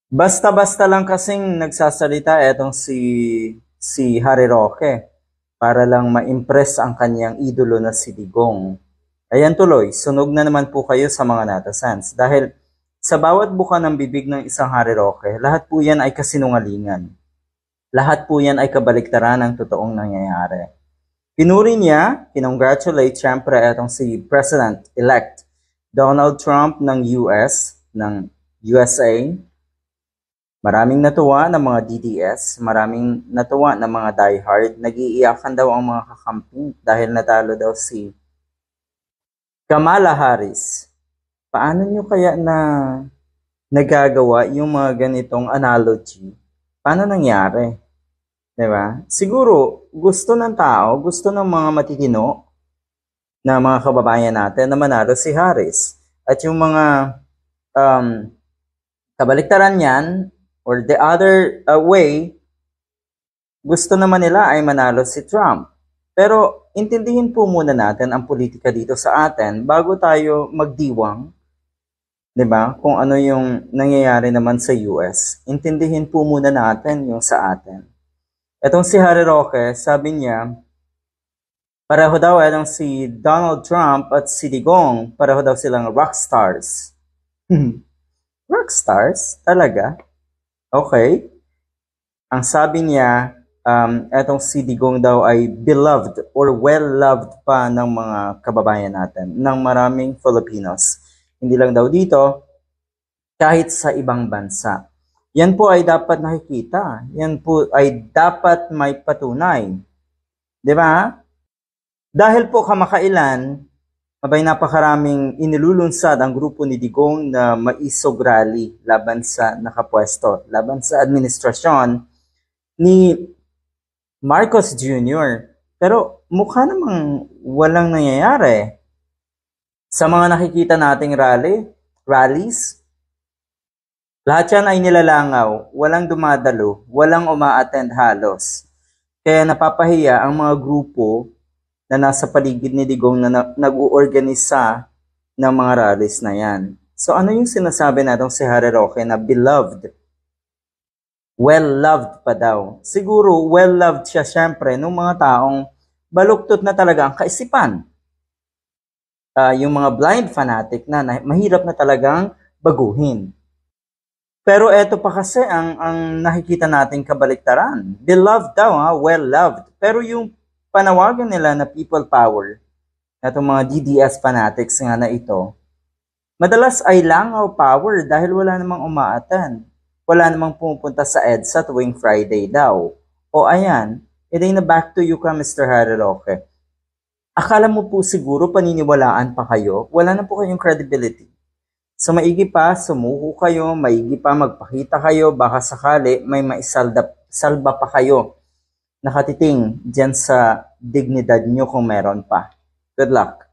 Basta-basta lang kasing nagsasalita etong si Harry Roque para lang ma-impress ang kanyang idolo na si Digong. Ayan tuloy, sunog na naman po kayo sa mga netizens dahil sa bawat buka ng bibig ng isang Harry Roque, lahat po yan ay kasinungalingan. Lahat po yan ay kabaliktaran ng totoong nangyayari. Pinuri niya, kinongratulate syempre etong si President-elect Donald Trump ng ng USA. Maraming natuwa ng mga DDS, maraming natuwa ng mga diehard, nag-iiyakan daw ang mga kakampi dahil natalo daw si Kamala Harris. Paano nyo kaya nagagawa yung mga ganitong analogy? Paano nangyari? Diba? Siguro, gusto ng tao, gusto ng mga matitino na mga kababayan natin na manalo si Harris. At yung mga kabaliktaran yan, or the other way, gusto naman nila ay manalo si Trump. Pero intindihin po muna natin ang politika dito sa atin bago tayo magdiwang, 'di ba? Kung ano yung nangyayari naman sa US. Intindihin po muna natin yung sa atin. Etong si Harry Roque, sabi niya, pareho daw etong si Donald Trump at si Digong, pareho daw silang rockstars. Rockstars? Talaga? Okay. Ang sabi niya, etong si Digong daw ay beloved or well-loved pa ng mga kababayan natin, ng maraming Filipinos. Hindi lang daw dito, kahit sa ibang bansa. Yan po ay dapat nakikita. Yan po ay dapat may patunay. Di ba? Dahil po kamakailan, abay napakaraming inilulunsad ang grupo ni Digong na maisog rally laban sa nakapwesto, laban sa administrasyon ni Marcos Jr. Pero mukha namang walang nangyayari. Sa mga nakikita nating rallies, lahat yan ay nilalangaw, walang dumadalo, walang uma-attend halos. Kaya napapahiya ang mga grupo na nasa paligid ni Digong na nag-uorganisa ng mga rallies na yan. So ano yung sinasabi natong si Harry Roque na beloved? Well-loved pa daw. Siguro well-loved siya syempre ng mga taong baluktot na talaga ang kaisipan. Yung mga blind fanatic na mahirap na talagang baguhin. Pero eto pa kasi ang nakikita nating kabaliktaran. Beloved daw, well-loved. Pero yung panawagan nila na people power, na itong mga DDS fanatics nga na ito, madalas ay langaw power dahil wala namang umaatan. Wala namang pumupunta sa EDSA tuwing Friday daw. O ayan, edi na back to you ka Mr. Harry Roque. Akala mo po siguro paniniwalaan pa kayo, wala na po kayong credibility. So maigi pa, sumuko kayo, maigi pa magpakita kayo, baka sakali may maisalba pa kayo nakatiting dyan sa dignidad nyo kung meron pa. Good luck.